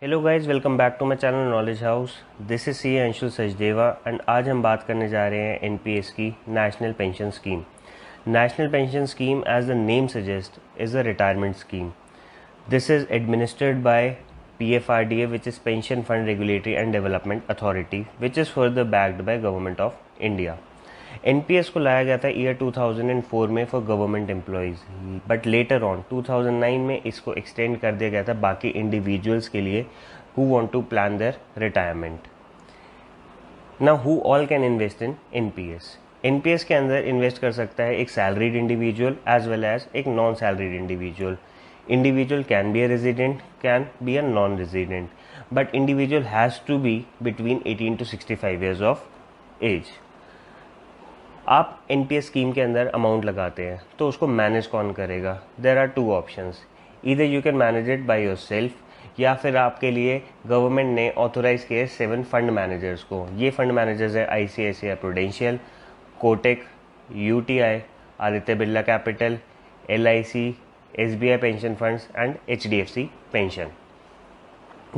Hello guys, welcome back to my channel knowledge house. This is C Anshul Sachdeva and आज हम बात करने जा रहे हैं एनपीएस की, national pension scheme. National pension scheme, as the name suggest, is a retirement scheme. This is administered by PFRDA, which is Pension Fund Regulatory and Development Authority, which is further backed by Government of India. NPS को लाया गया था year 2004 में for government employees, but later on 2009 में इसको extend कर दिया गया था बाकी इंडिविजुअल्स के लिए who want to plan their retirement. Now who all can invest in NPS. NPS के अंदर इन्वेस्ट कर सकता है एक salaried individual as well as एक non salaried individual. Individual can be a resident, can be a non resident, but individual has to be between 18 to 65 years of age. आप NPS scheme के अंदर amount लगाते हैं तो उसको manage कौन करेगा? There are two options. Either you can manage it by yourself, या फिर आपके लिए गवर्नमेंट ने ऑथोराइज किए 7 फंड मैनेजर्स को. ये फंड मैनेजर्स है ICICI prudential, Kotak, UTI, Aditya Birla capital, LIC, SBI pension funds and HDFC pension.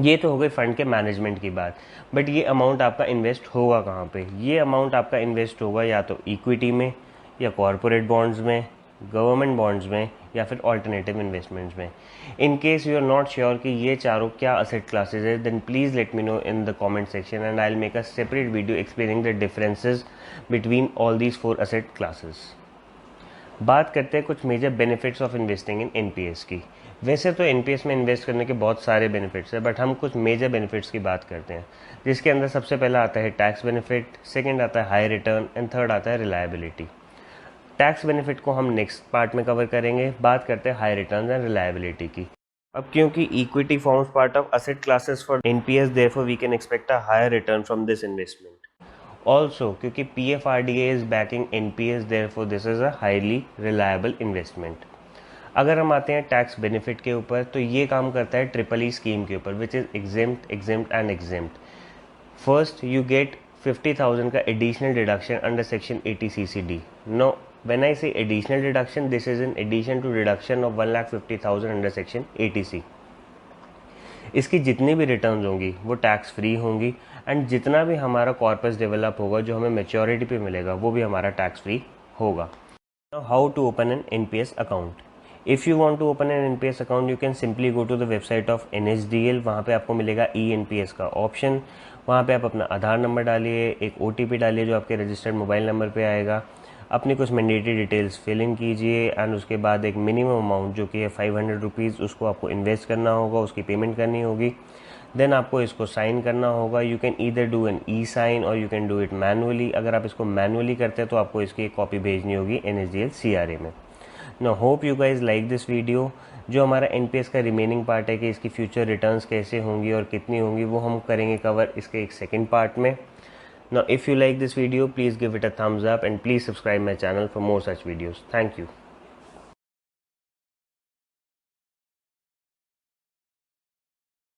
ये तो हो गई फंड के मैनेजमेंट की बात. बट ये अमाउंट आपका इन्वेस्ट होगा कहाँ पे? ये अमाउंट आपका इन्वेस्ट होगा या तो इक्विटी में, या कॉरपोरेट बॉन्ड्स में, गवर्नमेंट बॉन्ड्स में, या फिर ऑल्टरनेटिव इन्वेस्टमेंट्स में. In case you are not sure कि ये चारों क्या असेट क्लासेज है, then please let me know in the comment section and I will make a separate video explaining the differences between all these 4 asset classes. बात करते हैं कुछ major benefits of investing in NPS की. वैसे तो NPS में invest करने के बहुत सारे बेनिफिट्स हैं, बट हम कुछ मेजर बेनिफिट्स की बात करते हैं, जिसके अंदर सबसे पहला आता है टैक्स बेनिफिट, सेकंड आता है हाई रिटर्न एंड थर्ड आता है रिलायबिलिटी. टैक्स बेनिफिट को हम नेक्स्ट पार्ट में कवर करेंगे. बात करते हैं हाई रिटर्न एंड रिलायबिलिटी की. अब क्योंकि equity forms part of asset classes for NPS, therefore we can expect a higher return from this investment. Also, क्योंकि PFRDA is backing NPS, therefore this is a highly reliable investment. अगर हम आते हैं tax benefit के ऊपर, तो ये काम करता है ट्रिपल ई स्कीम के ऊपर, which is exempt, exempt and exempt. First, you get 50,000 का additional deduction under section 80CCD. No, when I say additional deduction, this is in addition to deduction of 1,50,000 under section 80C. इसकी जितनी भी returns होंगी वो tax free होंगी, and जितना भी हमारा कॉर्पस डेवलप होगा जो हमें मैच्योरिटी पे मिलेगा वो भी हमारा टैक्स फ्री होगा. How to open an NPS account. If you want to open an NPS account, you can simply go to the website of NSDL. वहाँ पे आपको मिलेगा ENPS का ऑप्शन. वहाँ पे आप अपना आधार नंबर डालिए, एक OTP डालिए जो आपके रजिस्टर्ड मोबाइल नंबर पे आएगा, अपनी कुछ मैंडेटरी डिटेल्स फिल इन कीजिए, एंड उसके बाद एक मिनिमम अमाउंट जो कि है 500 रुपीज़, उसको आपको इन्वेस्ट करना होगा, उसकी पेमेंट करनी होगी. देन आपको इसको साइन करना होगा. You can either do an E-साइन or you can do it manually. अगर आप इसको मैनुअली करते हैं तो आपको इसकी एक कॉपी भेजनी होगी NSDL CRA में. Now hope you guys like this video. जो हमारा एनपीएस का रिमेनिंग पार्ट है कि इसकी फ्यूचर रिटर्न्स कैसे होंगी और कितनी होंगी, वो हम करेंगे कवर इसके एक सेकेंड पार्ट में. Now if you like this video, please give it a thumbs up and please subscribe my channel for more such videos. Thank you.